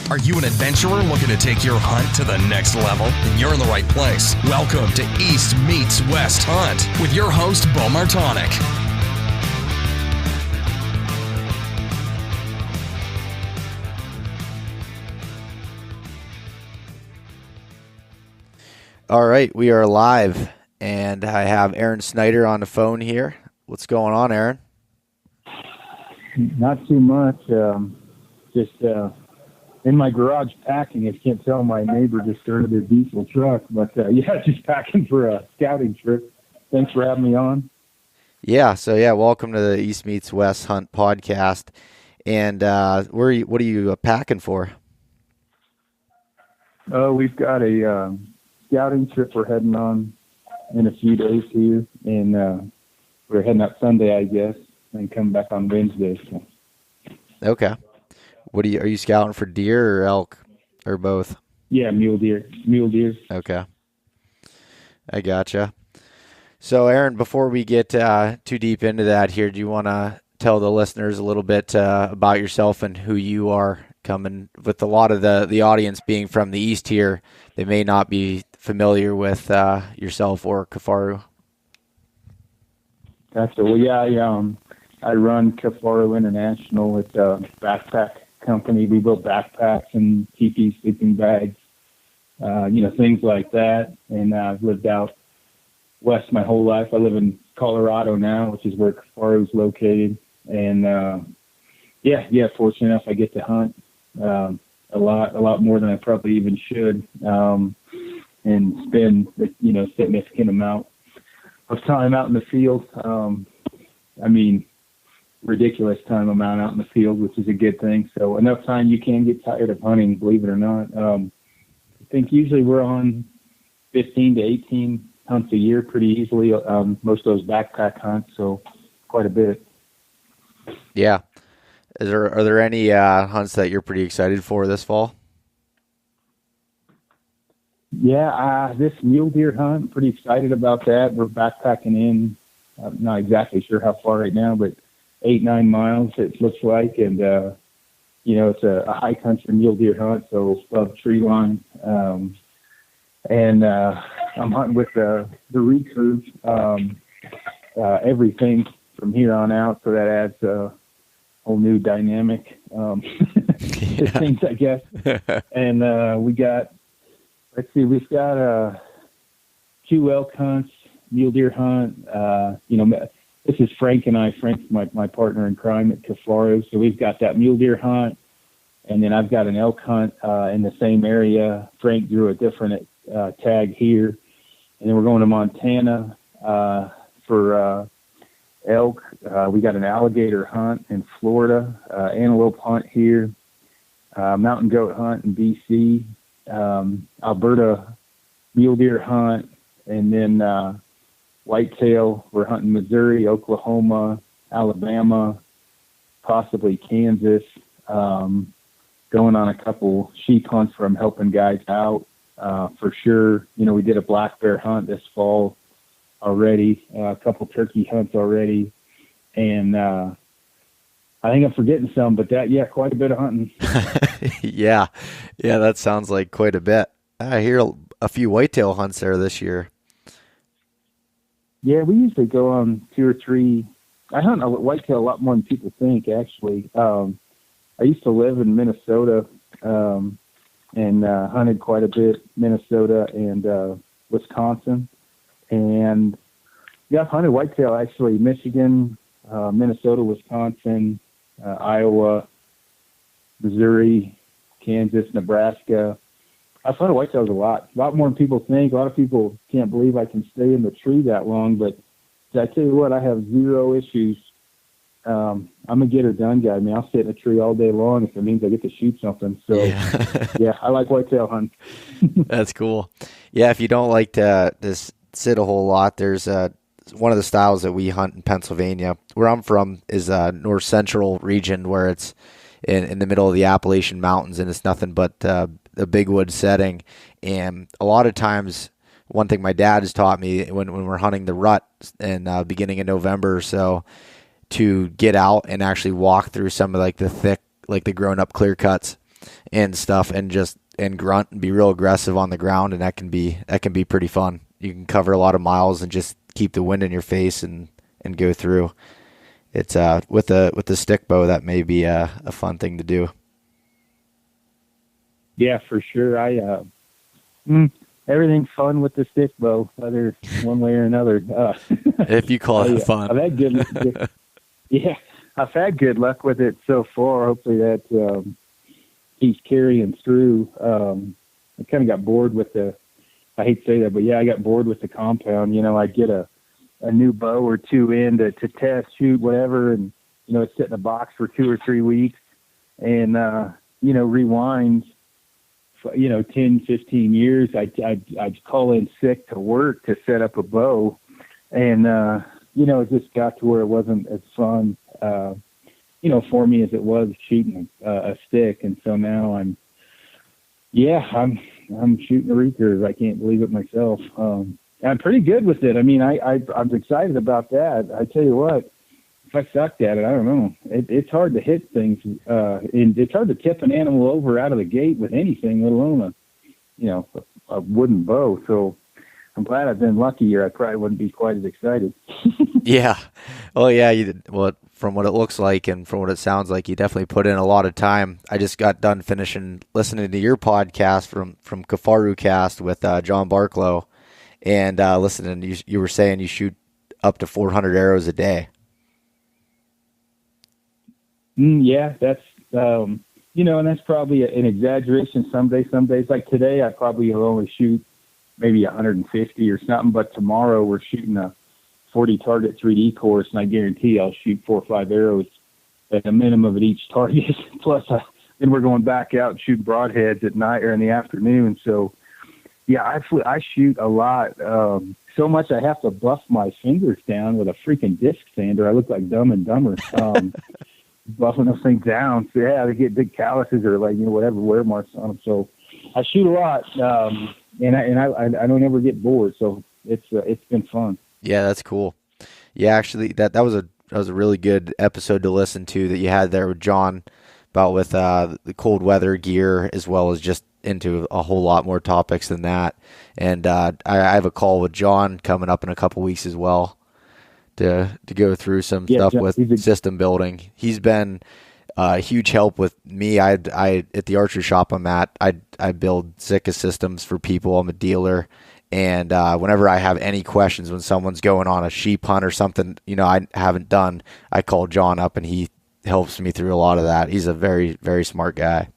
Are you an adventurer looking to take your hunt to the next level? Then you're in the right place. Welcome to East Meets West Hunt with your host, Bo Martonic. All right, we are live, and I have Aron Snyder on the phone here. What's going on, Aron? Not too much. Just in my garage packing. If you can't tell, my neighbor just started a diesel truck. But yeah, just packing for a scouting trip. Thanks for having me on. Yeah, welcome to the East Meets West Hunt podcast. And what are you packing for? We've got a scouting trip we're heading on in a few days here, and we're heading out Sunday, I guess, and come back on Wednesday. So. Okay. Are you scouting for deer or elk or both? Yeah, mule deer. Okay. I gotcha. So, Aron, before we get too deep into that here, do you want to tell the listeners a little bit about yourself and who you are? Coming with a lot of the audience being from the East here, they may not be familiar with yourself or Kifaru. Gotcha. Well, yeah, I run Kifaru International. It's a backpack company. We build backpacks and teepees, sleeping bags, things like that. And I've lived out west my whole life. I live in Colorado now, which is where Kifaru is located. And fortunate enough, I get to hunt a lot more than I probably even should, and spend significant amount of time out in the field. Ridiculous amount out in the field, which is a good thing. So enough time you can get tired of hunting, believe it or not. I think usually we're on 15 to 18 hunts a year pretty easily. Most of those backpack hunts, so quite a bit. Yeah. Are there any hunts that you're pretty excited for this fall? Yeah, this mule deer hunt, pretty excited about that. We're backpacking in, I'm not exactly sure how far right now, but 8-9 miles it looks like. And, it's a high country mule deer hunt, so above tree line. I'm hunting with the recruit, everything from here on out, so that adds a whole new dynamic to things, I guess. And we've got 2 elk hunts, mule deer hunt. This is Frank and I. Frank's my partner in crime at Kifaru. So we've got that mule deer hunt, and then I've got an elk hunt in the same area. Frank drew a different tag here, and then we're going to Montana for elk. We got an alligator hunt in Florida, antelope hunt here, mountain goat hunt in BC, Alberta mule deer hunt, and then whitetail. We're hunting Missouri, Oklahoma, Alabama, possibly Kansas. Going on a couple sheep hunts where I'm helping guys out for sure. We did a black bear hunt this fall already, a couple turkey hunts already, and I think I'm forgetting some, but quite a bit of hunting. Yeah, that sounds like quite a bit. I hear a few whitetail hunts there this year. Yeah, we usually go on 2 or 3. I hunt whitetail a lot more than people think, actually. I used to live in Minnesota and hunted quite a bit, Minnesota and Wisconsin. And I've hunted whitetail, actually, Michigan, Minnesota, Wisconsin, Iowa, Missouri, Kansas, Nebraska. I've hunted whitetails a lot more than people think. A lot of people can't believe I can stay in the tree that long, but I tell you what, I have zero issues. I'm a get her done guy. I mean, I'll sit in a tree all day long if it means I get to shoot something. So, yeah, I like whitetail hunting. That's cool. Yeah, if you don't like to just sit a whole lot, there's one of the styles that we hunt in Pennsylvania. Where I'm from is north central region where it's in the middle of the Appalachian Mountains, and it's nothing but a big wood setting. And a lot of times, one thing my dad has taught me when we're hunting the rut in beginning of November or so, to get out and actually walk through some of like the thick, like the grown up clear cuts and stuff, and grunt and be real aggressive on the ground, and that can be pretty fun. You can cover a lot of miles and just keep the wind in your face and go through. It's with the stick bow, that may be a fun thing to do. Yeah, for sure. Everything's fun with the stick bow, whether one way or another. If you call it fun. I've had I've had good luck with it so far. Hopefully that keeps carrying through. I kind of got bored with I hate to say that, but yeah, I got bored with the compound. I'd get a new bow or two in to test, shoot, whatever, and, it's sit in a box for 2 or 3 weeks and, rewind, 10, 15 years. I'd call in sick to work to set up a bow. And, it just got to where it wasn't as fun, for me as it was shooting a stick. And so now I'm shooting a recurve. I can't believe it myself. I'm pretty good with it. I mean, I'm excited about that. I tell you what, if I sucked at it, I don't know. It's hard to hit things, and it's hard to tip an animal over out of the gate with anything, let alone a wooden bow. So I'm glad I've been lucky, or I probably wouldn't be quite as excited. Yeah. Well, yeah. You did. Well, from what it looks like and from what it sounds like, you definitely put in a lot of time. I just got done finishing listening to your podcast from Kifaru Cast with John Barklow, and listening. You were saying you shoot up to 400 arrows a day. Yeah, that's and that's probably an exaggeration. Some days like today, I probably will only shoot maybe 150 or something. But tomorrow we're shooting a 40 target 3D course, and I guarantee I'll shoot 4 or 5 arrows at a minimum at each target. Plus, then we're going back out and shoot broadheads at night or in the afternoon. So, yeah, I shoot a lot. So much I have to buff my fingers down with a freaking disc sander. I look like Dumb and Dumber. Buffing those things down. So, yeah, they get big calluses or whatever wear marks on them. So I shoot a lot, and I don't ever get bored. So it's been fun. Yeah, that's cool. Yeah, actually, that was a really good episode to listen to that you had there with John about with the cold weather gear, as well as just into a whole lot more topics than that. And I have a call with John coming up in a couple weeks as well to go through some stuff with system building. He's been a huge help with me. I at the archery shop I'm at, I build Sitka systems for people. I'm a dealer. And whenever I have any questions when someone's going on a sheep hunt or something, I haven't done, I call John up and he helps me through a lot of that. He's a very, very smart guy.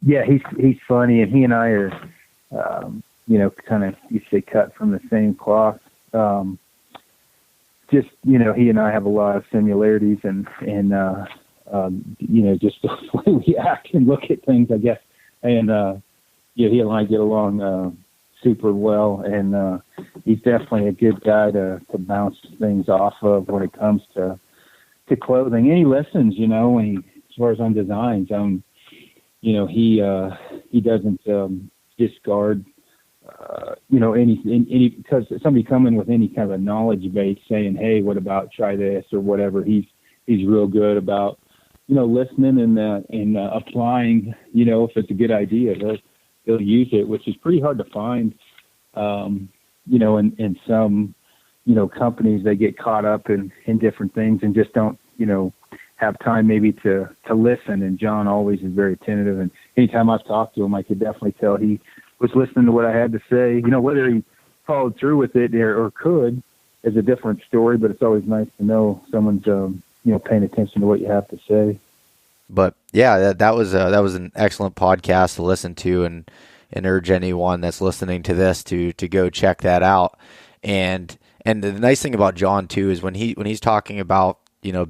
Yeah, he's funny, and he and I are, kind of, you say, cut from the same cloth. Just, he and I have a lot of similarities and just the way we act and look at things, I guess. And, he and I get along super well, and he's definitely a good guy to bounce things off of when it comes to clothing. And he listens, as far as on designs, he doesn't discard, any because somebody coming with any kind of a knowledge base saying, hey, what about try this or whatever. He's real good about, listening and applying, if it's a good idea, they'll use it, which is pretty hard to find, in some, companies. They get caught up in different things and just don't, have time maybe to listen. And John always is very attentive. And anytime I've talked to him, I could definitely tell he was listening to what I had to say. Whether he followed through with it or could is a different story, but it's always nice to know someone's, paying attention to what you have to say. But yeah, that was an excellent podcast to listen to, and urge anyone that's listening to this to go check that out. And the nice thing about John too is when he's talking about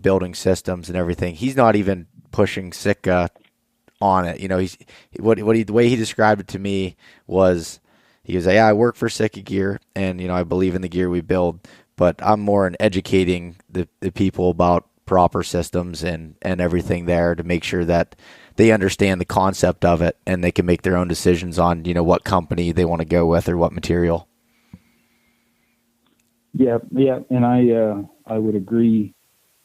building systems and everything, he's not even pushing Sitka on it. He's the way he described it to me was he goes, yeah, I work for Sitka Gear, and I believe in the gear we build, but I'm more in educating the people about proper systems and everything there to make sure that they understand the concept of it and they can make their own decisions on, what company they want to go with or what material. Yeah. And I would agree,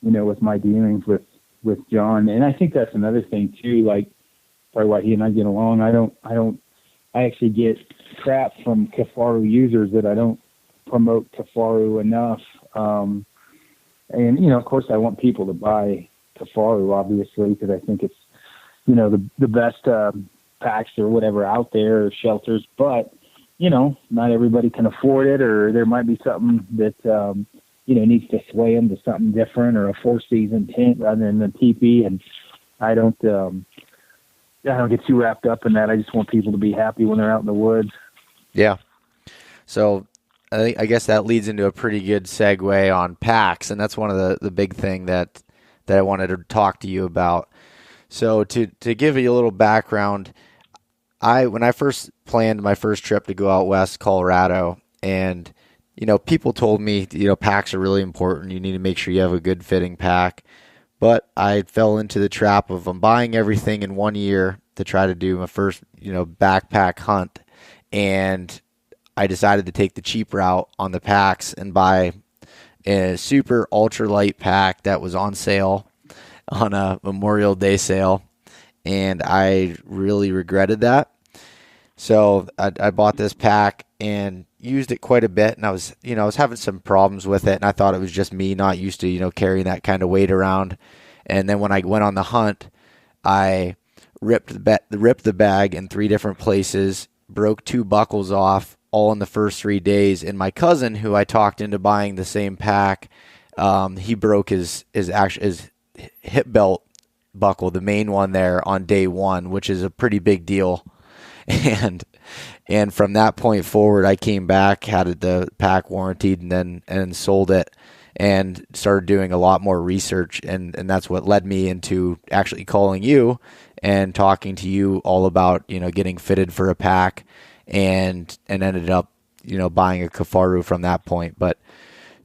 with my dealings with with John. And I think that's another thing too, like probably why he and I get along. I actually get crap from Kifaru users that I don't promote Kifaru enough. And, of course I want people to buy Kifaru, obviously, because I think it's, the best packs or whatever out there, or shelters. But, not everybody can afford it, or there might be something that, needs to sway them to something different, or a 4-season tent rather than a teepee. And I don't get too wrapped up in that. I just want people to be happy when they're out in the woods. Yeah. So I guess that leads into a pretty good segue on packs, and that's one of the big thing that I wanted to talk to you about. So to give you a little background, when I first planned my first trip to go out west, Colorado, and people told me packs are really important. You need to make sure you have a good fitting pack. But I fell into the trap of I'm buying everything in 1 year to try to do my first backpack hunt, and I decided to take the cheap route on the packs and buy a super ultralight pack that was on sale on a Memorial Day sale, and I really regretted that. So I bought this pack and used it quite a bit, and I was having some problems with it, and I thought it was just me not used to carrying that kind of weight around. And then when I went on the hunt, I ripped the bag in 3 different places, broke 2 buckles off, all in the first 3 days. And my cousin, who I talked into buying the same pack, he broke his hip belt buckle, the main one there, on day 1, which is a pretty big deal. And from that point forward, I came back, had the pack warranted, and sold it, and started doing a lot more research. And that's what led me into actually calling you and talking to you all about getting fitted for a pack, and ended up buying a Kifaru from that point. But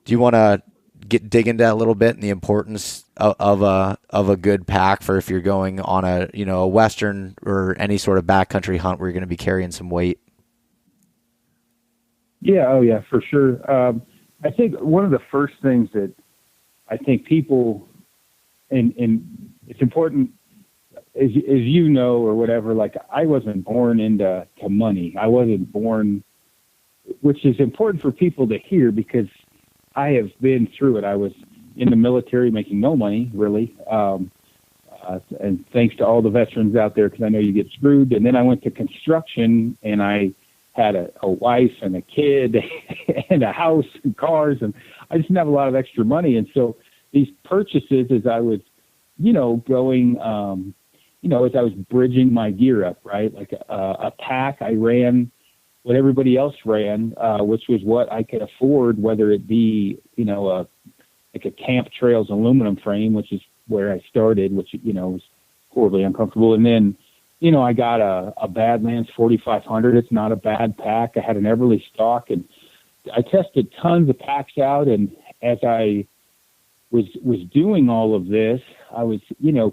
do you want to dig into that a little bit, and the importance of a good pack for if you're going on a western or any sort of backcountry hunt where you're going to be carrying some weight? Yeah, oh yeah, for sure. I think one of the first things that I think people, and it's important, as or whatever, like I wasn't born into money. I wasn't born, which is important for people to hear, because I have been through it. I was in the military making no money, really. And thanks to all the veterans out there, because I know you get screwed. And then I went to construction, and I had a wife and a kid and a house and cars, and I just didn't have a lot of extra money. And so these purchases, as I was, going, as I was bridging my gear up, right? Like a pack, I ran what everybody else ran, which was what I could afford, whether it be, like a Camp Trails aluminum frame, which is where I started, which, was horribly uncomfortable. And then, I got a Badlands 4500. It's not a bad pack. I had an Everly stock, and I tested tons of packs out. And as I was doing all of this, I was,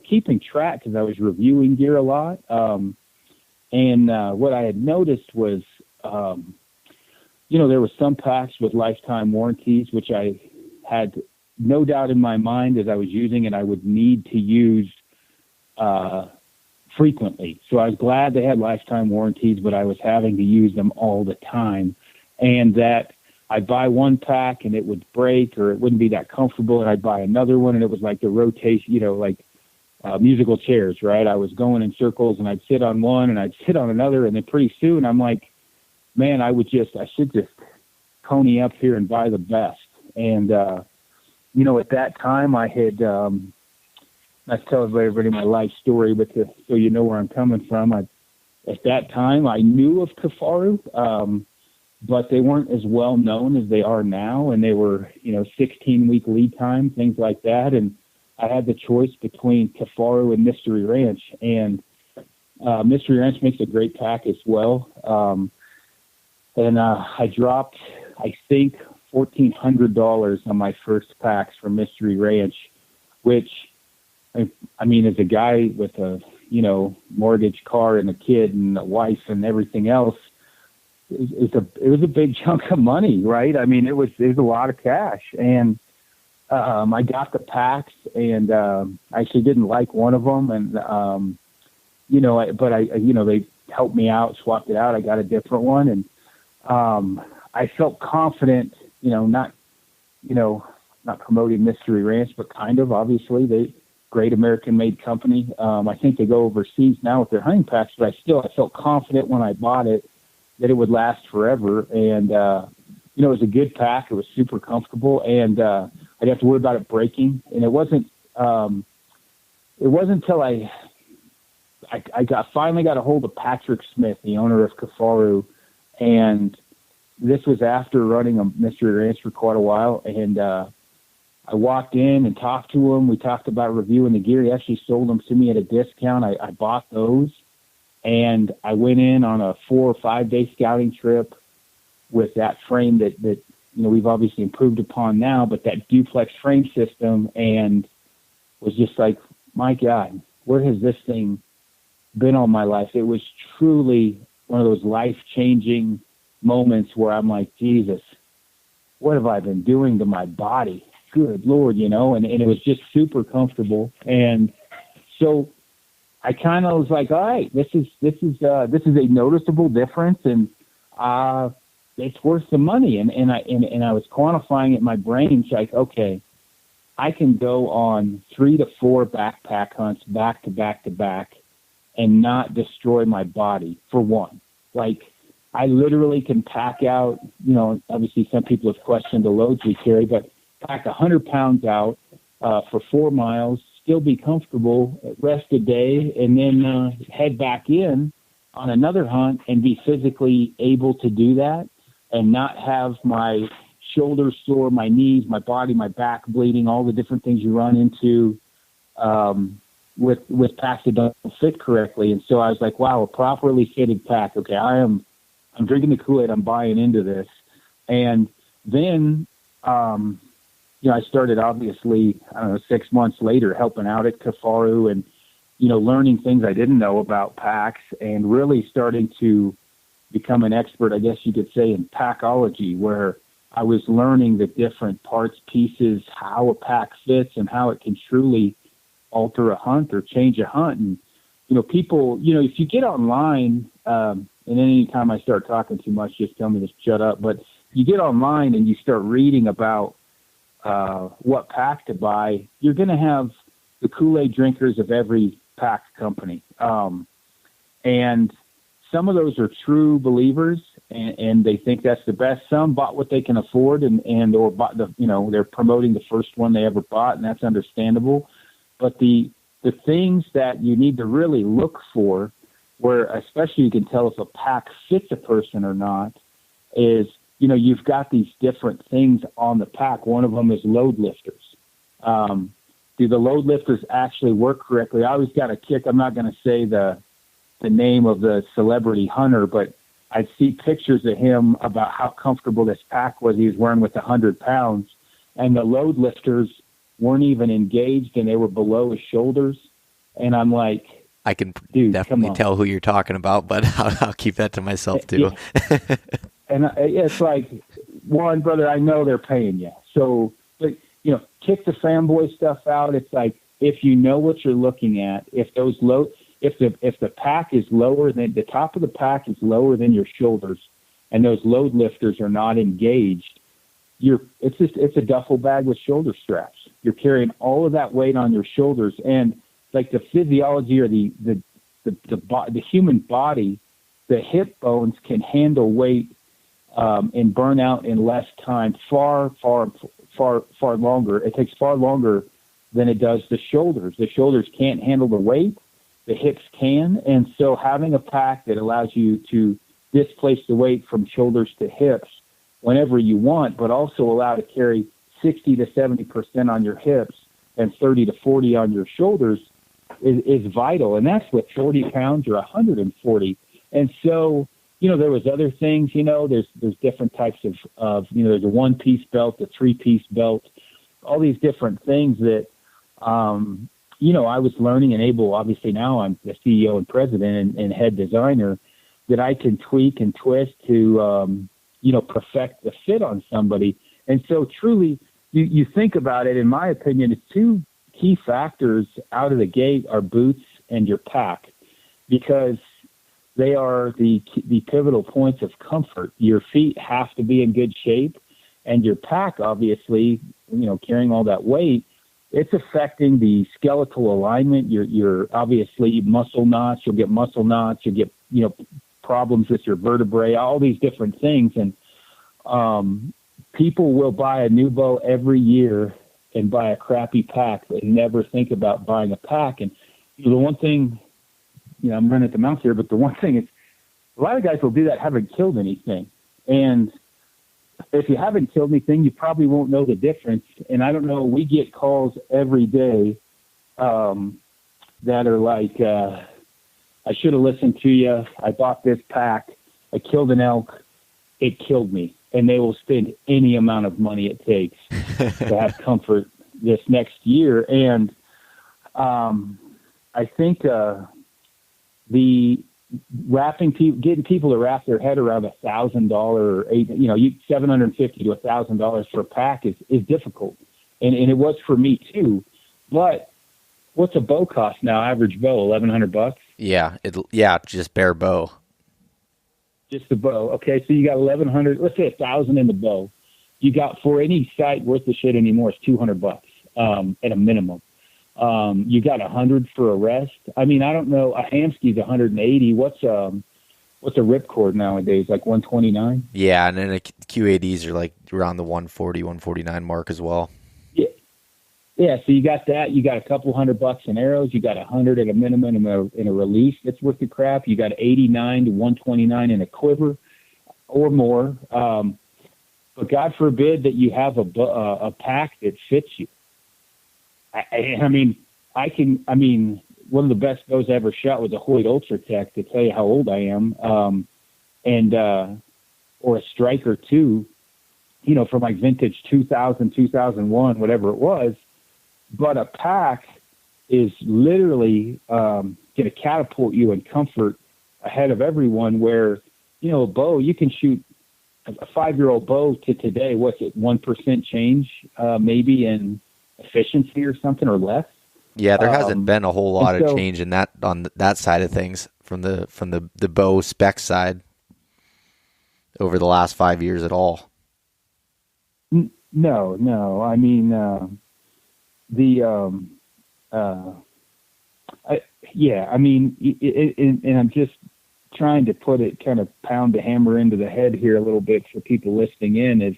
keeping track, because I was reviewing gear a lot. And what I had noticed was, there was some packs with lifetime warranties, which I had no doubt in my mind as I was using it, I would need to use frequently. So I was glad they had lifetime warranties, but I was having to use them all the time. And that I'd buy one pack and it would break, or it wouldn't be that comfortable, and I'd buy another one, and it was like the rotation, like musical chairs, right? I was going in circles, and I'd sit on one and I'd sit on another, and then pretty soon I'm like, man, I should just pony up here and buy the best. And, at that time I had, not to tell everybody my life story, but so you know where I'm coming from. At that time I knew of Kifaru, but they weren't as well known as they are now. And they were, 16-week lead time, things like that. And I had the choice between Kifaru and Mystery Ranch, and Mystery Ranch makes a great pack as well. And I dropped, I think, $1,400 on my first packs from Mystery Ranch, which, I mean, as a guy with a, mortgage car and a kid and a wife and everything else, it was a big chunk of money, right? I mean, it was a lot of cash. And I got the packs, and I actually didn't like one of them, and they helped me out, swapped it out. I got a different one, and I felt confident. Not promoting Mystery Ranch, but kind of. Obviously, they great American-made company. I think they go overseas now with their hunting packs, but I felt confident when I bought it that it would last forever, and it was a good pack. It was super comfortable, and I didn't have to worry about it breaking. And it wasn't until I finally got a hold of Patrick Smith, the owner of Kifaru, and this was after running a Mystery Ranch for quite a while. And I walked in and talked to him. We talked about reviewing the gear. He actually sold them to me at a discount. I bought those, and I went in on a 4 or 5 day scouting trip with that frame that we've obviously improved upon now, but that duplex frame system, and was just like, my God, where has this thing been all my life? It was truly one of those life-changing moments where I'm like, Jesus, what have I been doing to my body? Good Lord, and it was just super comfortable. And so I kind of was like, all right, this is a noticeable difference, and it's worth the money. And I was quantifying it in my brain. It's like, okay, I can go on 3 to 4 backpack hunts back to back to back and not destroy my body, for one. Like, I literally can pack out, obviously some people have questioned the loads we carry, but pack 100 pounds out for 4 miles, still be comfortable, rest a day, and then head back in on another hunt and be physically able to do that and not have my shoulders sore, my knees, my body, my back bleeding, all the different things you run into with packs that don't fit correctly. And so I was like, wow, a properly fitted pack. Okay, I'm drinking the Kool-Aid. I'm buying into this. And then, I started obviously, 6 months later helping out at Kifaru and, learning things I didn't know about packs and really starting to become an expert, I guess you could say, in packology, where I was learning the different parts, pieces, how a pack fits and how it can truly alter a hunt or change a hunt. And, people, if you get online, and any time I start talking too much, just tell me to shut up. But you get online and you start reading about what pack to buy, you're going to have the Kool-Aid drinkers of every pack company. And some of those are true believers, and they think that's the best. Some bought what they can afford or bought they're promoting the first one they ever bought, and that's understandable. But the things that you need to really look for, where especially you can tell if a pack fits a person or not, is, you've got these different things on the pack. One of them is load lifters. Do the load lifters actually work correctly? I always got a kick. I'm not going to say the name of the celebrity hunter, but I'd see pictures of him about how comfortable this pack was he was wearing with 100 pounds, and the load lifters weren't even engaged, and they were below his shoulders. And I'm like, I can dude, definitely tell who you're talking about, but I'll keep that to myself too. Yeah. And it's like, one, brother, I know they're paying you. So, but, kick the fanboy stuff out. It's like, if you know what you're looking at, if the pack is lower than the top of the pack is lower than your shoulders, and those load lifters are not engaged, it's a duffel bag with shoulder straps. You're carrying all of that weight on your shoulders, and like the physiology or the human body, the hip bones can handle weight and burn out in less time, far longer. It takes far longer than it does the shoulders. The shoulders can't handle the weight. The hips can. And so having a pack that allows you to displace the weight from shoulders to hips whenever you want, but also allow to carry 60 to 70% on your hips and 30 to 40 on your shoulders is vital. And that's with 40 pounds or 140. And so, there was other things, there's different types of there's a 1-piece belt, a 3-piece belt, all these different things that, I was learning and able, obviously now I'm the CEO and president and head designer, that I can tweak and twist to, perfect the fit on somebody. And so truly, you think about it, in my opinion, it's two key factors out of the gate are boots and your pack, because they are the pivotal points of comfort. Your feet have to be in good shape, and your pack, obviously, carrying all that weight, it's affecting the skeletal alignment. Your obviously muscle knots. You'll get muscle knots. You'll get problems with your vertebrae. All these different things, and people will buy a new bow every year and buy a crappy pack, but never think about buying a pack. And the one thing, I'm running at the mouth here, but the one thing is, a lot of guys will do that, haven't killed anything. And if you haven't killed anything, you probably won't know the difference. And I don't know, we get calls every day that are like, I should have listened to you. I bought this pack. I killed an elk. It killed me. And they will spend any amount of money it takes to have comfort this next year. And I think the getting people to wrap their head around $1,000 or $750 to $1,000 for a pack is difficult, and it was for me too. But what's a bow cost now? Average bow, $1,100. Yeah, just bare bow. Just the bow. Okay, so you got $1,100. Let's say $1,000 in the bow. You got, for any sight worth the shit anymore, it's $200 at a minimum. You got $100 for a rest. I mean, I don't know. A Hamsky's $180. What's a ripcord nowadays? Like $129. Yeah, and then QADs are like around the $140, $149 mark as well. Yeah. So you got that. You got a couple $100 in arrows. You got $100 at a minimum in a release. That's worth the crap. You got $89 to $129 in a quiver or more. But God forbid that you have a pack that fits you. I mean, one of the best bows I ever shot was a Hoyt Ultra Tech, to tell you how old I am, or a Striker 2, from like vintage 2000, 2001, whatever it was. But a pack is literally going to catapult you in comfort ahead of everyone, where, a bow, you can shoot a 5-year-old bow to today, what's it, 1% change maybe in efficiency or something, or less. Yeah, there hasn't been a whole lot of change in that, on that side of things, from the bow spec side over the last 5 years at all. No. I mean, and I'm just trying to put it, kind of pound the hammer into the head here a little bit for people listening in, is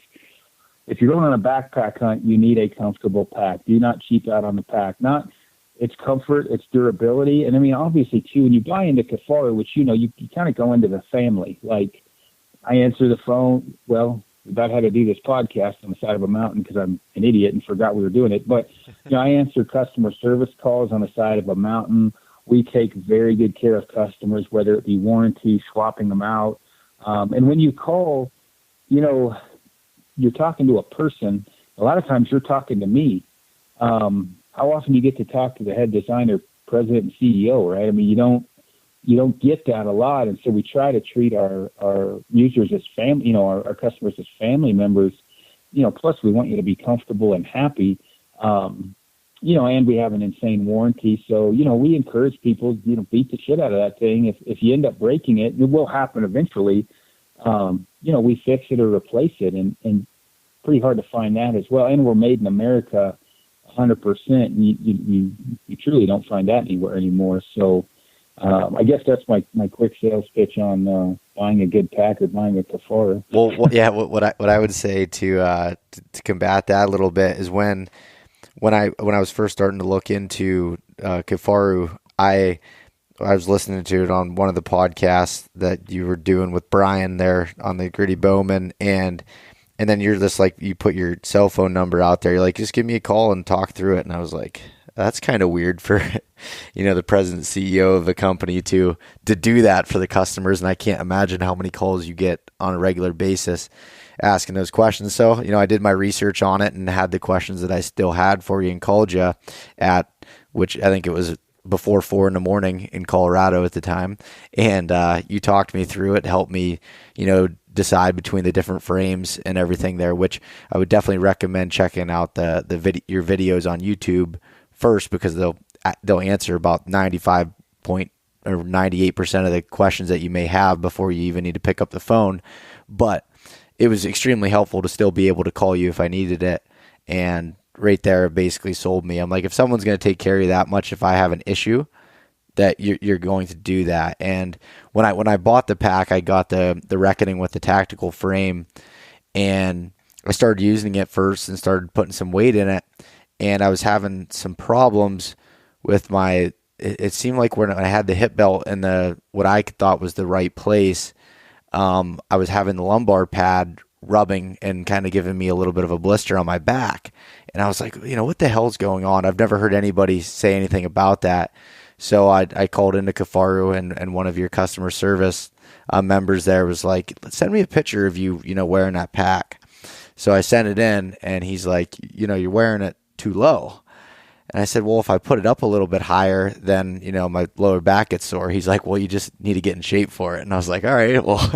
if you're going on a backpack hunt, you need a comfortable pack. Do not cheap out on the pack. Not its comfort, its durability. And I mean, obviously too, when you buy into Kifaru, which, you kind of go into the family. Like, I answer the phone. Well, we about had to do this podcast on the side of a mountain because I'm an idiot and forgot we were doing it. But, I answer customer service calls on the side of a mountain. We take very good care of customers, whether it be warranty, swapping them out. And when you call, you're talking to a person. A lot of times you're talking to me. How often do you get to talk to the head designer, president, and CEO, right? I mean, you don't get that a lot. And so we try to treat our users as family, our customers as family members, plus we want you to be comfortable and happy. And we have an insane warranty. So, we encourage people, beat the shit out of that thing. If you end up breaking it, it will happen eventually. We fix it or replace it, and pretty hard to find that as well. And we're made in America 100%. And you truly don't find that anywhere anymore. So, I guess that's my quick sales pitch on buying a good pack or buying a Kifaru. Well, yeah. What I would say to combat that a little bit is when I was first starting to look into Kifaru, I was listening to it on one of the podcasts that you were doing with Brian there on the Gritty Bowman, and then you're just like, you put your cell phone number out there. You're like, just give me a call and talk through it. And I was like, that's kind of weird for, the president, CEO of a company to do that for the customers. And I can't imagine how many calls you get on a regular basis asking those questions. So, I did my research on it and had the questions that I still had for you and called you at, which I think it was before 4 a.m. in Colorado at the time. And you talked me through it, helped me, decide between the different frames and everything there, which I would definitely recommend checking out your videos on YouTube first, because they'll answer about 98% of the questions that you may have before you even need to pick up the phone. But it was extremely helpful to still be able to call you if I needed it. And right there, it basically sold me. I'm like, if someone's going to take care of you that much, if I have an issue, that you're going to do that. And when I bought the pack, I got the Reckoning with the tactical frame, and I started using it first and started putting some weight in it. And I was having some problems with it seemed like when I had the hip belt in what I thought was the right place, I was having the lumbar pad rubbing and kind of giving me a little bit of a blister on my back. And I was like, what the hell's going on? I've never heard anybody say anything about that. So I called into Kifaru, and one of your customer service members there was like, send me a picture of you, wearing that pack. So I sent it in, and he's like, you're wearing it too low. And I said, well, if I put it up a little bit higher, then, my lower back gets sore. He's like, well, you just need to get in shape for it. And I was like, all right, well,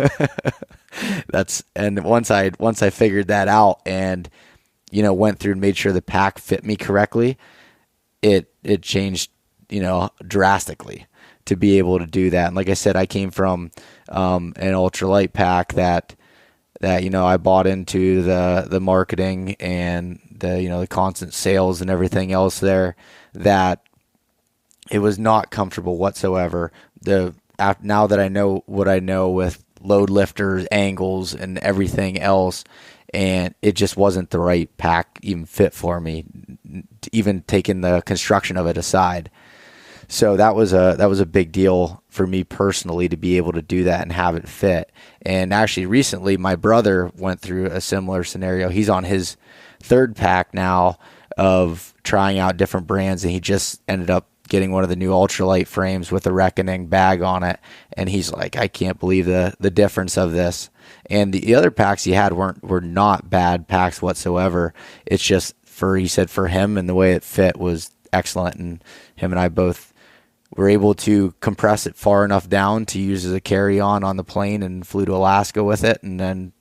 and once I figured that out and, went through and made sure the pack fit me correctly, it changed, drastically to be able to do that. And like I said, I came from an ultralight pack that I bought into the marketing and the constant sales and everything else there, that it was not comfortable whatsoever. Now that I know what I know with load lifters, angles, and everything else, and it just wasn't the right pack even fit for me, even taking the construction of it aside. So that was a big deal for me personally to be able to do that and have it fit. And actually recently my brother went through a similar scenario. He's on his third pack now of trying out different brands, and he just ended up getting one of the new ultralight frames with a Reckoning bag on it. And he's like, I can't believe the difference of this. And the other packs he had were not bad packs whatsoever. It's just he said for him and the way it fit was excellent. And him and I both were able to compress it far enough down to use as a carry-on on the plane, and flew to Alaska with it, and then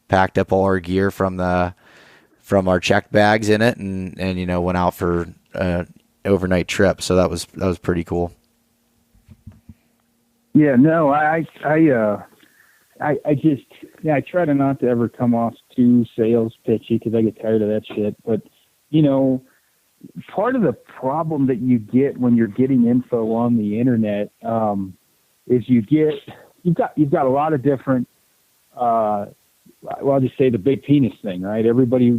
packed up all our gear from our checked bags in it, and went out for an overnight trip. So that was pretty cool. Yeah, no, I try to not to ever come off too sales pitchy, because I get tired of that shit. But part of the problem that you get when you're getting info on the internet is you've got a lot of different. Well, I'll just say the big penis thing, right? Everybody,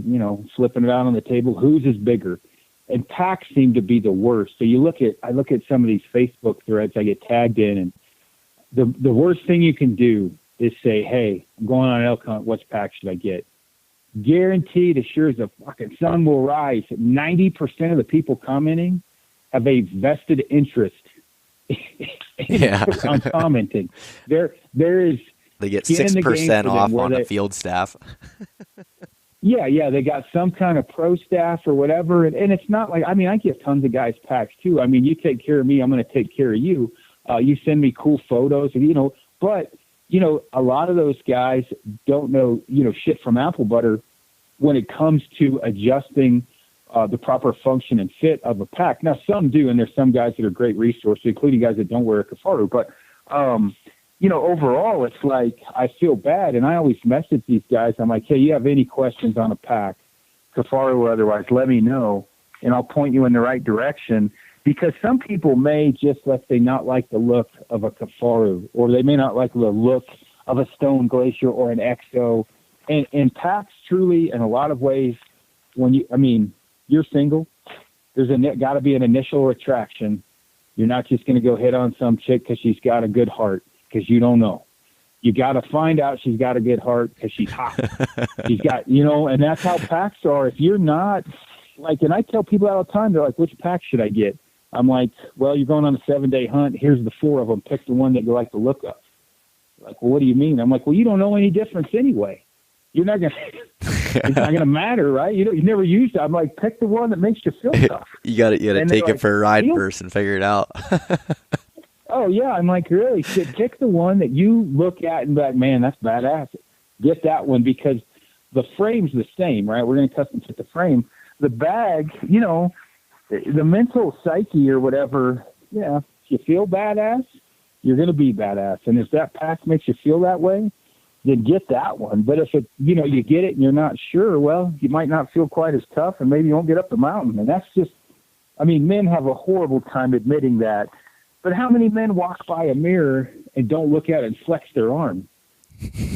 flipping it out on the table. Whose is bigger? And packs seem to be the worst. So I look at some of these Facebook threads I get tagged in, and the worst thing you can do is say, hey, I'm going on elk hunt. What pack should I get? Guaranteed, as sure as the fucking sun will rise, 90% of the people commenting have a vested interest on commenting. There is. They get 6% off on a field staff. Yeah, they got some kind of pro staff or whatever, and it's not like, I give tons of guys packs too. You take care of me, I'm going to take care of you. You send me cool photos, but a lot of those guys don't know, shit from apple butter when it comes to adjusting the proper function and fit of a pack. Now, some do, and there's some guys that are great resources, including guys that don't wear a Kifaru. But, overall, it's like I feel bad, and I always message these guys. I'm like, hey, you have any questions on a pack, Kifaru or otherwise, let me know, and I'll point you in the right direction. Because some people may just, let's say, not like the look of a Kifaru, or they may not like the look of a Stone Glacier or an XO. And packs truly, in a lot of ways, you're single, there's got to be an initial attraction. You're not just going to go hit on some chick because she's got a good heart, because you don't know. You got to find out she's got a good heart because she's hot. She's got, and that's how packs are. If you're not, and I tell people all the time, they're like, which pack should I get? I'm like, well, you're going on a 7-day hunt. Here's the 4 of them. Pick the one that you like the look of. Like, well, what do you mean? I'm like, well, you don't know any difference anyway. You're not going to, It's not going to matter, right? You never used it. I'm like, pick the one that makes you feel tough. you got to take it for a ride first and figure it out. Oh yeah, I'm like, really? Pick the one that you look at and be like, man, that's badass. Get that one, because the frame's the same, right? We're going to custom fit the frame. The bag, the mental psyche or whatever. Yeah, if you feel badass, you're going to be badass. And if that pack makes you feel that way, then get that one. But if you get it and you're not sure, well, you might not feel quite as tough, and maybe you won't get up the mountain. And that's just, men have a horrible time admitting that. But how many men walk by a mirror and don't look at it and flex their arm?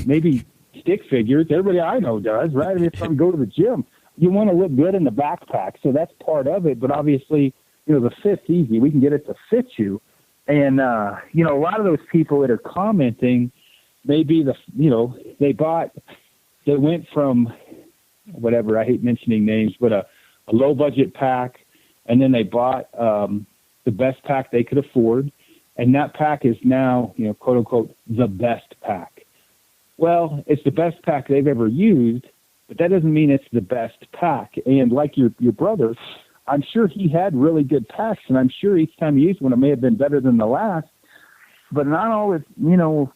Maybe stick figures. Everybody I know does, right? If I go to the gym, you want to look good in the backpack. So that's part of it. But obviously, the fit's easy. We can get it to fit you. And, a lot of those people that are commenting, maybe they went from whatever, I hate mentioning names, but a low budget pack. And then they bought, the best pack they could afford. And that pack is now, quote unquote, the best pack. Well, it's the best pack they've ever used, but that doesn't mean it's the best pack. And like your brother, I'm sure he had really good packs, and I'm sure each time he used one, it may have been better than the last. But not always, and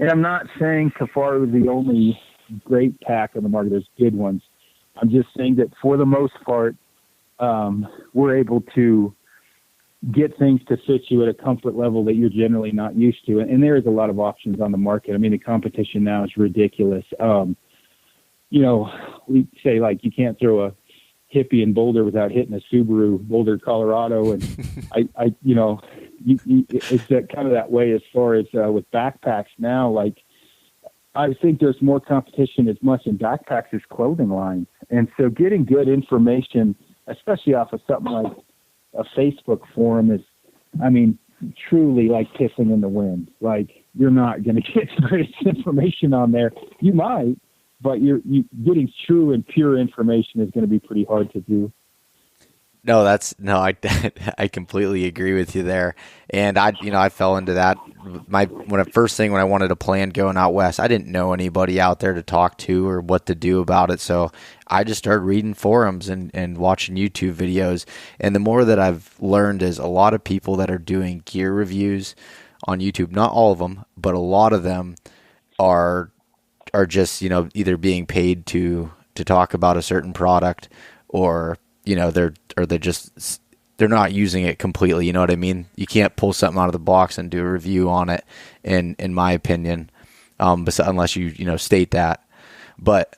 I'm not saying Kifaru is the only great pack on the market. There's good ones. I'm just saying that for the most part, we're able to get things to fit you at a comfort level that you're generally not used to. And there is a lot of options on the market. The competition now is ridiculous. We say, like, you can't throw a hippie in Boulder without hitting a Subaru, Boulder, Colorado. And it's that kind of that way as far as with backpacks now. Like, I think there's more competition as much in backpacks as clothing lines. And so getting good information, especially off of something like a Facebook forum, is, truly like pissing in the wind. Like, you're not going to get great information on there. You might, but you getting true and pure information is going to be pretty hard to do. No, I completely agree with you there. And I fell into that. When I wanted to plan going out west, I didn't know anybody out there to talk to or what to do about it. So I just started reading forums and watching YouTube videos. And the more that I've learned is a lot of people that are doing gear reviews on YouTube, not all of them, but a lot of them are just, either being paid to talk about a certain product, or they're not using it completely. You know what I mean? You can't pull something out of the box and do a review on it, in my opinion, unless you state that. But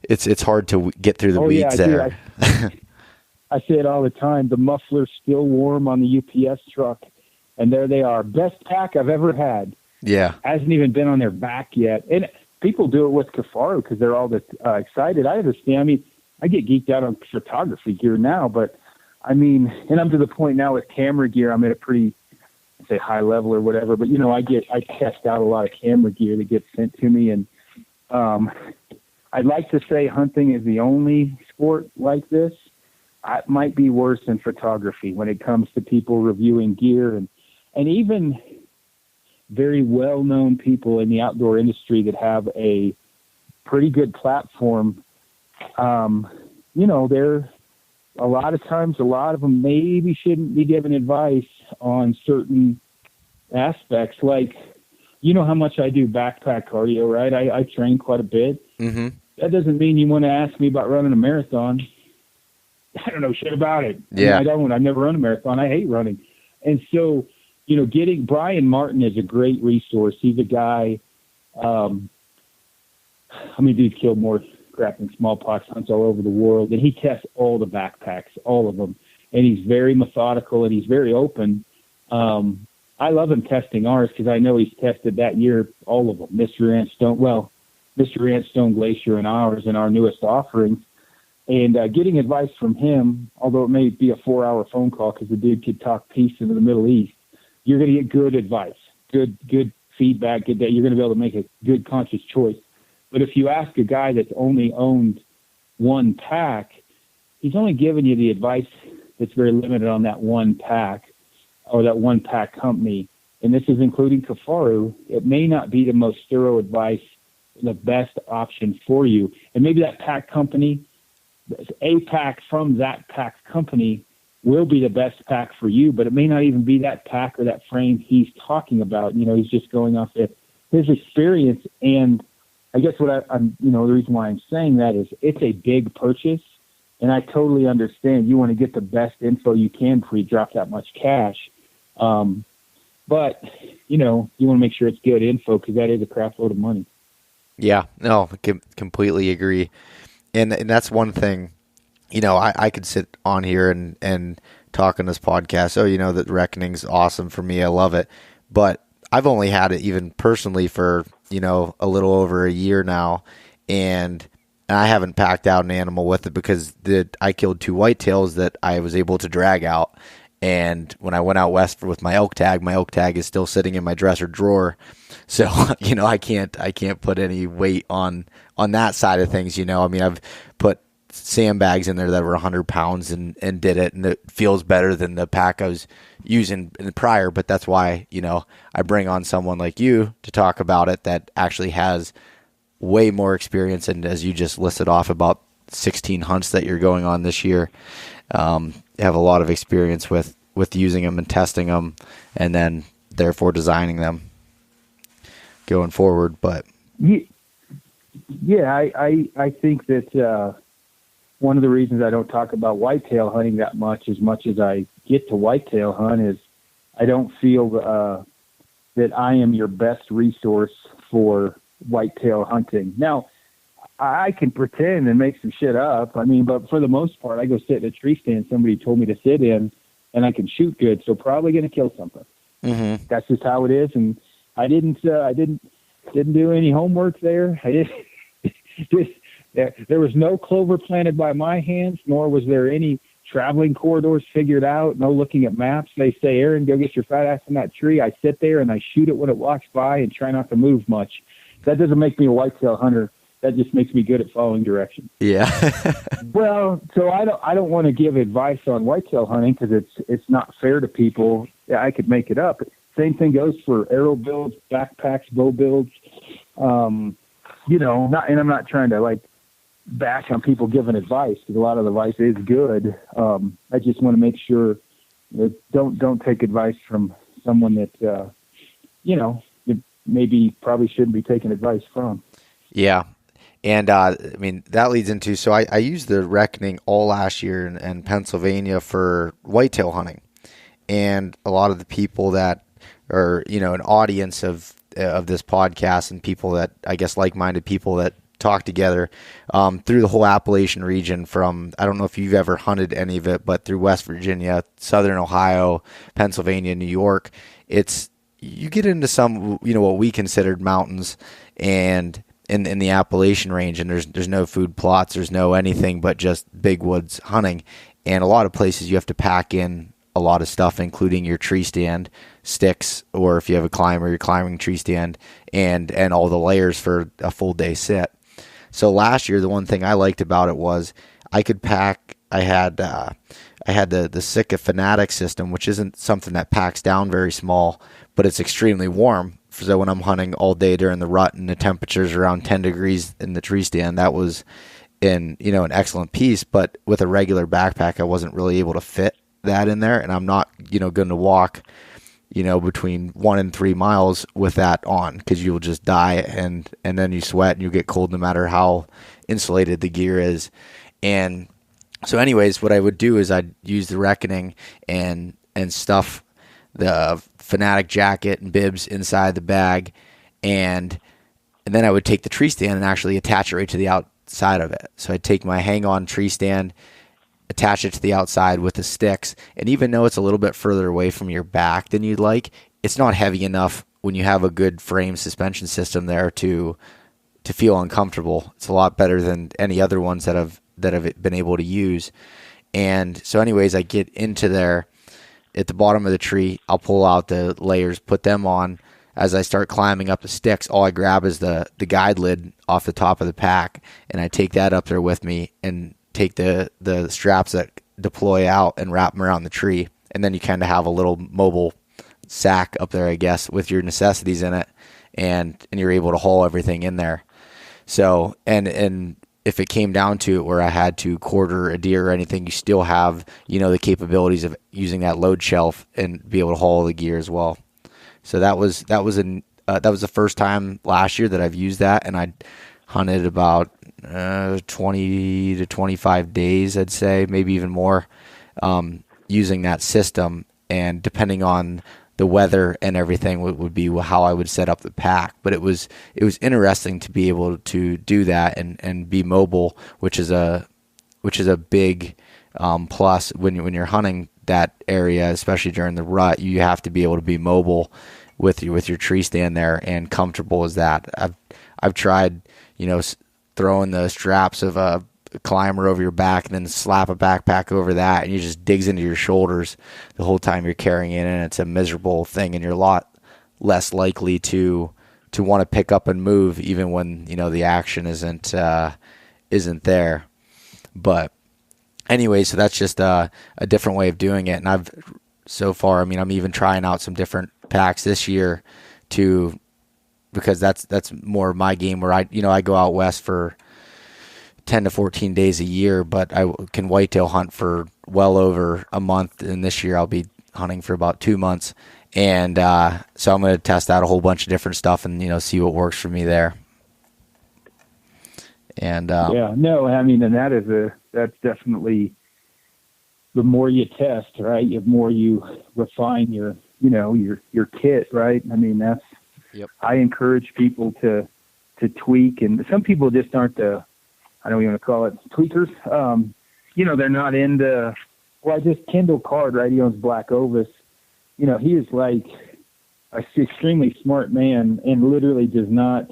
it's hard to get through the weeds there. I say it all the time. The muffler's still warm on the UPS truck, and there they are. Best pack I've ever had. Yeah, hasn't even been on their back yet. And people do it with Kifaru because they're all this excited. I understand. I get geeked out on photography gear now, but and I'm to the point now with camera gear, I'm at a pretty, say, high level or whatever, but I test out a lot of camera gear that gets sent to me. And I'd like to say hunting is the only sport like this. It might be worse than photography when it comes to people reviewing gear, and even very well-known people in the outdoor industry that have a pretty good platform. They're a lot of them maybe shouldn't be giving advice on certain aspects. Like, how much I do backpack cardio, right? I train quite a bit. Mm-hmm. That doesn't mean you want to ask me about running a marathon. I don't know shit about it. Yeah. I've never run a marathon. I hate running. And so, getting Brian Martin is a great resource. He's a guy, dude killed more crap and smallpox hunts all over the world, and he tests all the backpacks, all of them, and he's very methodical and he's very open. I love him testing ours because I know he's tested that year all of them, Mr. Antstone Glacier and ours and our newest offerings. And getting advice from him, although it may be a 4-hour phone call because the dude could talk peace into the Middle East, you're going to get good advice, good feedback, good that you're going to be able to make a good conscious choice. But if you ask a guy that's only owned one pack, he's only giving you the advice that's very limited on that one pack or that one pack company. And this is including Kifaru. It may not be the most thorough advice the best option for you. And maybe that pack company, a pack from that pack company, will be the best pack for you, but it may not even be that pack or that frame he's talking about. He's just going off his experience. And I guess what I'm the reason why I'm saying that is it's a big purchase, and I totally understand you want to get the best info you can before you drop that much cash. But you want to make sure it's good info, because that is a crap load of money. Yeah, no, completely agree. And that's one thing. I could sit on here and talk on this podcast. Oh, that Reckoning's awesome for me. I love it. But I've only had it even personally for, a little over a year now. And I haven't packed out an animal with it because I killed 2 whitetails that I was able to drag out. And when I went out west with my elk tag is still sitting in my dresser drawer. So, I can't put any weight on that side of things. I've put sandbags in there that were 100 pounds and did it, and it feels better than the pack I was using in the prior. But that's why, I bring on someone like you to talk about it that actually has way more experience. And as you just listed off, about 16 hunts that you're going on this year, have a lot of experience with using them and testing them, and then therefore designing them going forward. But yeah, I think that one of the reasons I don't talk about whitetail hunting that much as I get to whitetail hunt is I don't feel that I am your best resource for whitetail hunting. Now, I can pretend and make some shit up. But for the most part, I go sit in a tree stand somebody told me to sit in, and I can shoot good, so probably going to kill something. Mm-hmm. That's just how it is. And I didn't do any homework there. I didn't. There was no clover planted by my hands, nor was there any traveling corridors figured out, no looking at maps. They say, Aaron, go get your fat ass in that tree. I sit there and I shoot it when it walks by and try not to move much. That doesn't make me a whitetail hunter. That just makes me good at following directions. Yeah. Well, so I don't want to give advice on whitetail hunting because it's not fair to people. Yeah, I could make it up. Same thing goes for arrow builds, backpacks, bow builds. And I'm not trying to bash on people giving advice, because a lot of the advice is good. I just want to make sure that don't take advice from someone that you maybe probably shouldn't be taking advice from. Yeah. And that leads into, so I used the Reckoning all last year in Pennsylvania for whitetail hunting. And a lot of the people that are, an audience of this podcast, and people that, I guess, like-minded people that talk together through the whole Appalachian region, from, I don't know if you've ever hunted any of it, but through West Virginia, Southern Ohio, Pennsylvania, New York, you get into some, what we considered mountains, and in the Appalachian range, and there's no food plots, there's no anything but just big woods hunting. And a lot of places you have to pack in a lot of stuff, including your tree stand, sticks, or if you have a climber, your climbing tree stand, and all the layers for a full day sit. So last year, the one thing I liked about it was I could pack. I had the Sitka Fanatic system, which isn't something that packs down very small, but it's extremely warm. So when I'm hunting all day during the rut and the temperature's around 10 degrees in the tree stand, that was an excellent piece. But with a regular backpack, I wasn't really able to fit that in there, and I'm not going to walk between 1 and 3 miles with that on, because you'll just die, and then you sweat and you get cold no matter how insulated the gear is. And so anyways, what I would do is I'd use the Reckoning and stuff the Fanatic jacket and bibs inside the bag, and then I would take the tree stand and actually attach it right to the outside of it. So I'd take my hang-on tree stand, attach it to the outside with the sticks, and even though it's a little bit further away from your back than you'd like, it's not heavy enough when you have a good frame suspension system there to feel uncomfortable. It's a lot better than any other ones that I've been able to use. And so anyways, I get into there at the bottom of the tree. I'll pull out the layers, put them on. As I start climbing up the sticks, all I grab is the guide lid off the top of the pack, and I take that up there with me and take the straps that deploy out and wrap them around the tree. And then you kind of have a little mobile sack up there, I guess, with your necessities in it, and you're able to haul everything in there. So, and if it came down to it where I had to quarter a deer or anything, you still have, the capabilities of using that load shelf and be able to haul the gear as well. So that was the first time last year that I've used that, and I hunted about 20 to 25 days, I'd say, maybe even more, using that system. And depending on the weather and everything would be how I would set up the pack. But it was interesting to be able to do that and be mobile, which is a big plus when you're hunting that area, especially during the rut. You have to be able to be mobile with your tree stand there and comfortable as that. I've tried, throwing the straps of a climber over your back and then slap a backpack over that, and it just digs into your shoulders the whole time you're carrying it, and it's a miserable thing, and you're a lot less likely to want to pick up and move even when the action isn't there. But anyway, so that's just a different way of doing it. And I'm even trying out some different packs this year because that's more my game, where I go out west for 10 to 14 days a year, but I can whitetail hunt for well over a month, and this year I'll be hunting for about 2 months. And so I'm going to test out a whole bunch of different stuff and see what works for me there. And and that's definitely, the more you test, right, the more you refine your kit, right? I mean, that's, yep. I encourage people to tweak, and some people just aren't I don't even want to call it tweakers. They're not into, Kendall Card, right? He owns Black Ovis. He is like an extremely smart man and literally does not,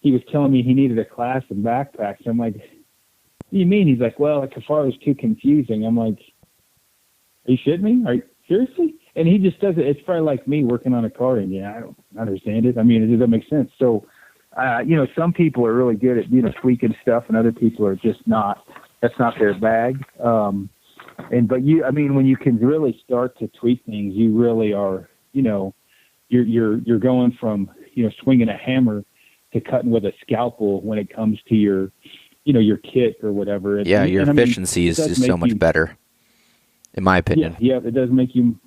he was telling me he needed a class in backpacks. I'm like, what do you mean? He's like, well, Kifaru is too confusing. I'm like, are you shitting me? Are you seriously? And he just does it. It's probably like me working on a car, and I don't understand it. I mean, it doesn't make sense. So, some people are really good at, tweaking stuff, and other people are just not. That's not their bag. But when you can really start to tweak things, you really are, you're going from, swinging a hammer to cutting with a scalpel when it comes to your kit or whatever. Your efficiency is just so much better, in my opinion. Yeah, it does make you,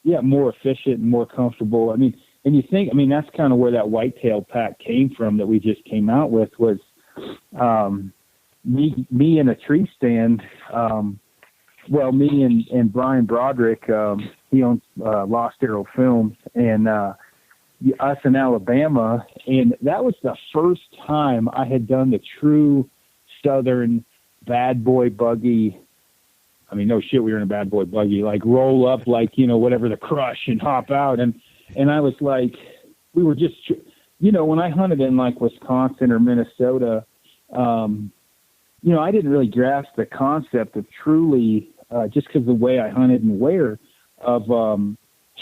more efficient and more comfortable. I mean, and you think, that's kind of where that Whitetail pack came from that we just came out with, was me in a tree stand. Me and Brian Broderick, he owns Lost Arrow Films, and us in Alabama, and that was the first time I had done the true Southern bad boy buggy. I mean, no shit, we were in a bad boy buggy, like roll up, like, whatever, the Crush, and hop out. And I was like, we were just, when I hunted in like Wisconsin or Minnesota, I didn't really grasp the concept of truly, just because the way I hunted and where, of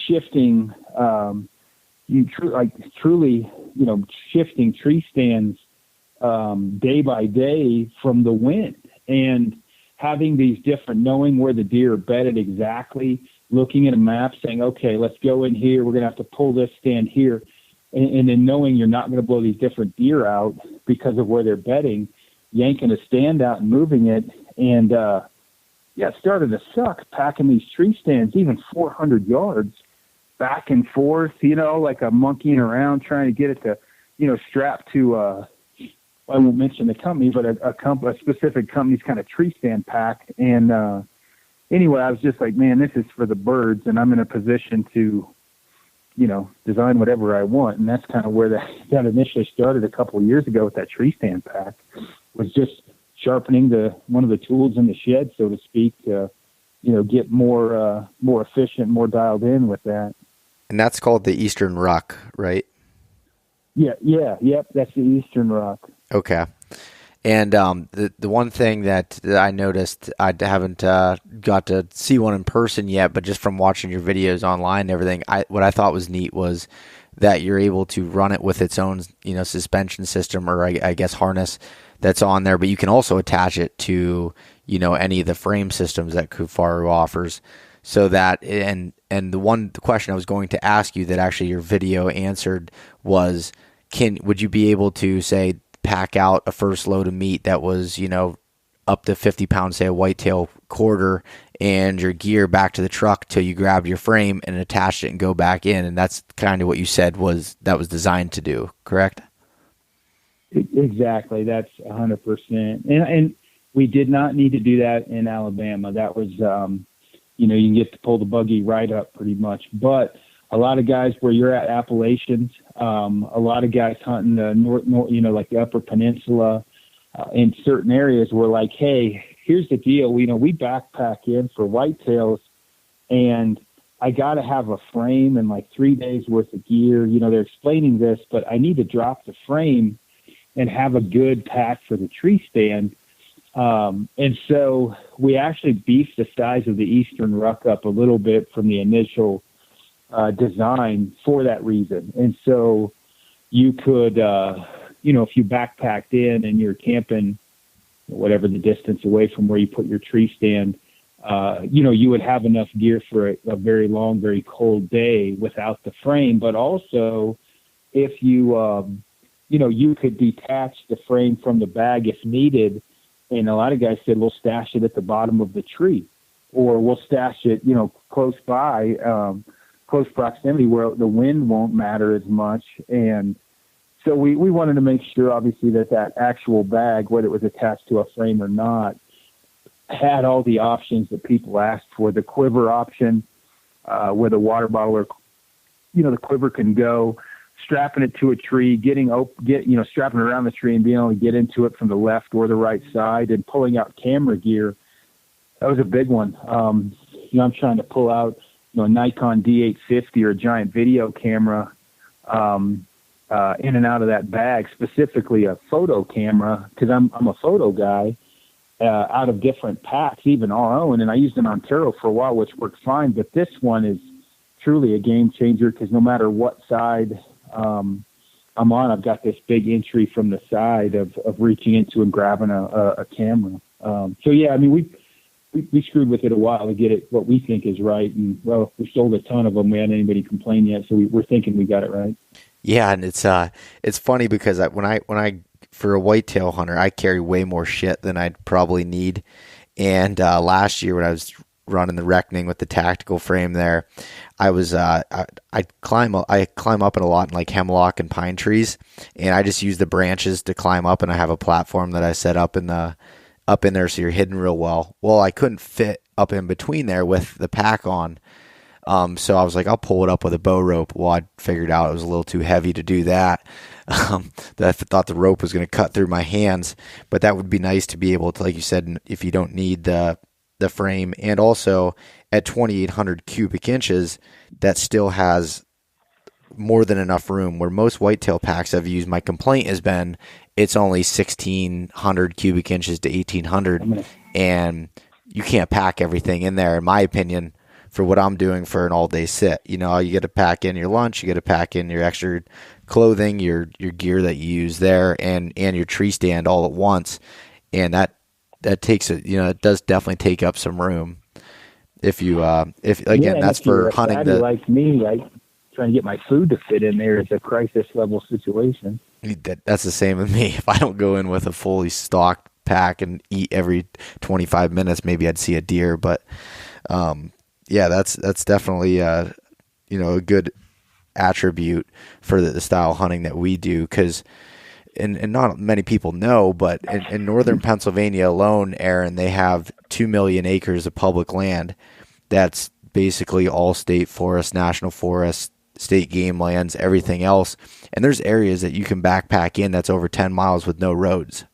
shifting, truly, shifting tree stands day by day from the wind, and having these different, knowing where the deer are bedded exactly, looking at a map, saying, okay, let's go in here. We're going to have to pull this stand here. And then knowing you're not going to blow these different deer out because of where they're bedding, yanking a stand out and moving it. And, it started to suck packing these tree stands, even 400 yards back and forth, like a monkeying around trying to get it to, strap to, I won't mention the company, but a specific company's kind of tree stand pack. And anyway, I was just like, man, this is for the birds, and I'm in a position to, design whatever I want. And that's kind of where that initially started a couple of years ago with that tree stand pack, was just sharpening one of the tools in the shed, so to speak, to, get more efficient, more dialed in with that. And that's called the Eastern Ruck, right? Yep, that's the Eastern Ruck. Okay. And the one thing that I noticed, I haven't got to see one in person yet, but just from watching your videos online and everything, what I thought was neat was that you're able to run it with its own, suspension system, or I guess harness that's on there, but you can also attach it to, any of the frame systems that Kifaru offers, so that, and And the question I was going to ask you that actually your video answered was, would you be able to, say, pack out a first load of meat that was, up to 50 pounds, say a whitetail quarter, and your gear back to the truck till you grabbed your frame and attached it and go back in? And that's kind of what you said that was designed to do, correct? Exactly. That's 100%. And we did not need to do that in Alabama. That was, you can get to pull the buggy right up pretty much. But a lot of guys where you're at Appalachians, a lot of guys hunting the north, like the Upper Peninsula, in certain areas were like, hey, here's the deal. We backpack in for whitetails, and I got to have a frame and like 3 days worth of gear. They're explaining this, but I need to drop the frame and have a good pack for the tree stand. And so we actually beefed the size of the Eastern Ruck up a little bit from the initial design for that reason. And so you could, if you backpacked in and you're camping, whatever the distance away from where you put your tree stand, you would have enough gear for a very long, very cold day without the frame. But also, if you, you could detach the frame from the bag if needed. And a lot of guys said, we'll stash it at the bottom of the tree, or we'll stash it, close by, close proximity where the wind won't matter as much. And so we wanted to make sure, obviously, that actual bag, whether it was attached to a frame or not, had all the options that people asked for. The quiver option, where the water bottle or, the quiver can go, strapping it to a tree, strapping it around the tree and being able to get into it from the left or the right side, and pulling out camera gear. That was a big one. I'm trying to pull out, a Nikon D850 or a giant video camera, in and out of that bag, specifically a photo camera, because I'm a photo guy, out of different packs, even our own. And I used an Ontero for a while, which worked fine. But this one is truly a game changer, because no matter what side I'm on, I've got this big entry from the side of reaching into and grabbing a camera. So yeah, I mean, we screwed with it a while to get it what we think is right. And well, we sold a ton of them. We hadn't anybody complain yet. So we're thinking we got it right. Yeah. And it's funny because when I, for a whitetail hunter, I carry way more shit than I'd probably need. And, last year when I was running the reckoning with the tactical frame there, I was, I climb up in a lot in like hemlock and pine trees, and I just use the branches to climb up, and I have a platform that I set up in there so you're hidden real well. Well, I couldn't fit up in between there with the pack on. So I was like, I'll pull it up with a bow rope. Well, I figured out it was a little too heavy to do that. That I thought the rope was going to cut through my hands, but that would be nice to be able to, like you said, if you don't need the frame. And also at 2,800 cubic inches, that still has more than enough room, where most whitetail packs I've used, my complaint has been it's only 1,600 cubic inches to 1,800, and you can't pack everything in there, in my opinion, for what I'm doing for an all-day sit. You get to pack in your lunch, you got to pack in your extra clothing, your gear that you use there, and your tree stand all at once, and that takes it does definitely take up some room. If that's for hunting. Like me, right? Trying to get my food to fit in there is a crisis level situation. That's the same with me. If I don't go in with a fully stocked pack and eat every 25 minutes, maybe I'd see a deer. But yeah, that's definitely a good attribute for the style of hunting that we do, because and not many people know, but in northern Pennsylvania alone, Aron, they have 2 million acres of public land. That's basically all state forests, national forests, state game lands, everything else. And there's areas that you can backpack in that's over 10 miles with no roads.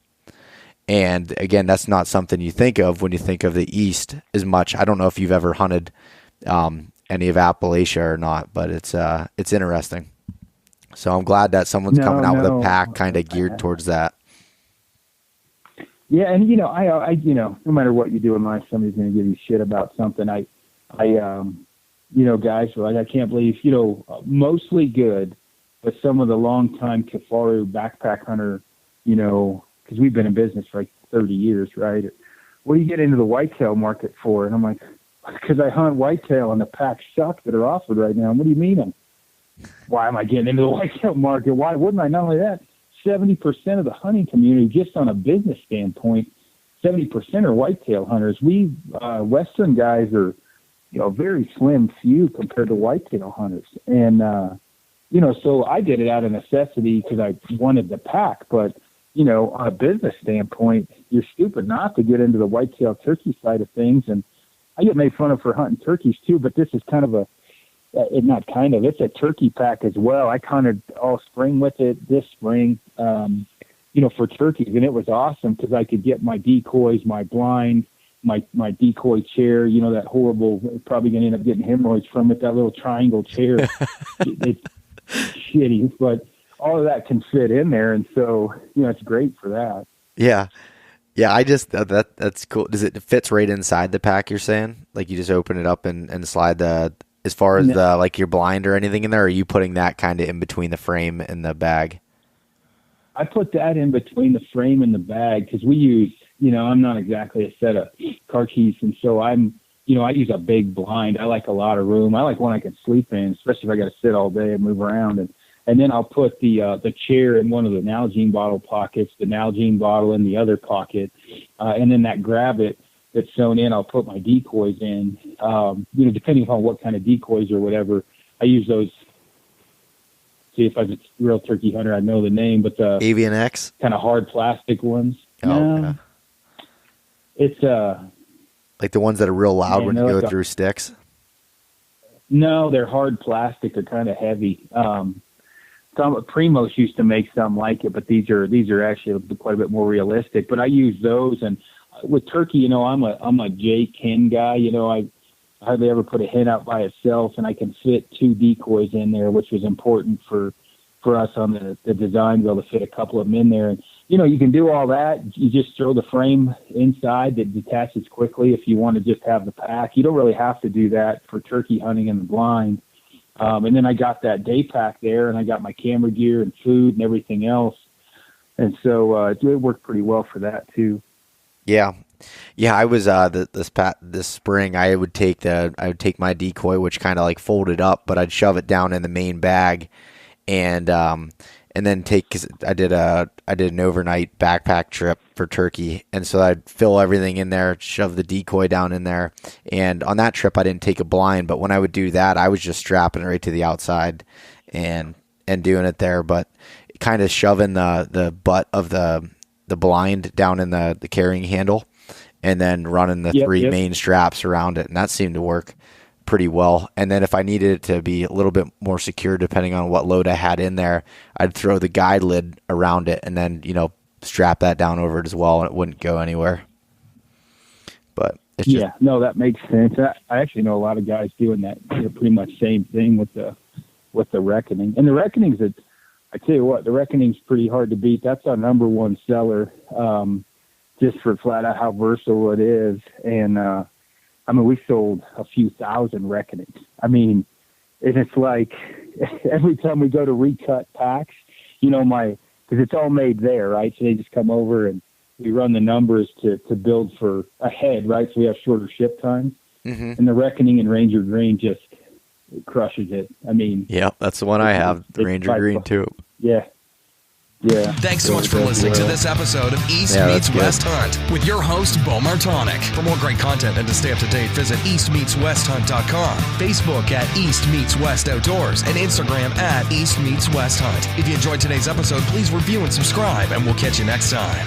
And again, that's not something you think of when you think of the East as much. I don't know if you've ever hunted any of Appalachia or not, but it's interesting. So I'm glad that someone's coming out with a pack kind of geared towards that. Yeah, and I no matter what you do in life, somebody's going to give you shit about something. I guys are like, I can't believe, mostly good, but some of the longtime Kifaru backpack hunter, because we've been in business for like 30 years, right? What do you get into the whitetail market for? And I'm like, because I hunt whitetail and the packs suck that are offered right now. What do you mean? Why am I getting into the whitetail market? Why wouldn't I? Not only that, 70% of the hunting community, just on a business standpoint, 70% are whitetail hunters. We Western guys are, very slim few compared to whitetail hunters. And, so I did it out of necessity because I wanted the pack. But, on a business standpoint, you're stupid not to get into the whitetail turkey side of things. And I get made fun of for hunting turkeys too, but this is kind of it's a turkey pack as well. I hunted all spring with it this spring, for turkeys. And it was awesome because I could get my decoys, my blind, my decoy chair, that horrible, probably going to end up getting hemorrhoids from it, that little triangle chair. It's shitty, but all of that can fit in there. And so, it's great for that. Yeah. Yeah. I just, that's cool. It fits right inside the pack, you're saying? Like you just open it up and slide as far as your blind or anything in there, or are you putting that kind of in between the frame and the bag? I put that in between the frame and the bag because we use, I'm not exactly a set of car keys. And so I use a big blind. I like a lot of room. I like one I can sleep in, especially if I got to sit all day and move around. And then I'll put the chair in one of the Nalgene bottle pockets, the Nalgene bottle in the other pocket. And then that grab it that's sewn in, I'll put my decoys in, depending upon what kind of decoys or whatever. I use those. See, if I was a real turkey hunter, I'd know the name, but the Avian X kind of hard plastic ones. Oh, yeah. It's like the ones that are real loud when you go through sticks. No, they're hard plastic. They're kind of heavy. Some Primos used to make some like it, but these are actually quite a bit more realistic. But I use those, and with turkey, I'm a Jake hen guy. I hardly ever put a hen out by itself, and I can fit 2 decoys in there, which was important for us on the design to be able to fit a couple of them in there. And, you can do all that. You just throw the frame inside that detaches quickly if you want to just have the pack. You don't really have to do that for turkey hunting in the blind. And then I got that day pack there, and I got my camera gear and food and everything else. And so it worked pretty well for that too. Yeah. Yeah, I was this spring. I would take my decoy, which kind of like folded up, but I'd shove it down in the main bag, and then because I did an overnight backpack trip for turkey, and so I'd fill everything in there, shove the decoy down in there, and on that trip I didn't take a blind, but when I would do that, I was just strapping it right to the outside and doing it there, but kind of shoving the butt of the blind down in the carrying handle, and then running the three main straps around it. And that seemed to work pretty well. And then if I needed it to be a little bit more secure, depending on what load I had in there, I'd throw the guide lid around it and then, strap that down over it as well, and it wouldn't go anywhere. But it's just, that makes sense. I actually know a lot of guys doing that, pretty much same thing with the Reckoning. And the Reckoning's I tell you what, the Reckoning's pretty hard to beat. That's our number one seller, just for flat out how versatile it is. And, we sold a few thousand Reckonings. And it's like every time we go to recut packs, because it's all made there, right? So they just come over and we run the numbers to build for a head, right? So we have shorter ship times. Mm-hmm. And the Reckoning and Ranger Green just crushes it. Yeah, that's the one I have, the Ranger Green too. Yeah. Yeah. Thanks so much for listening to this episode of East Meets West Hunt with your host, Bo Martonic. For more great content and to stay up to date, visit eastmeetswesthunt.com, Facebook at East Meets West Outdoors, and Instagram at East Meets West Hunt. If you enjoyed today's episode, please review and subscribe, and we'll catch you next time.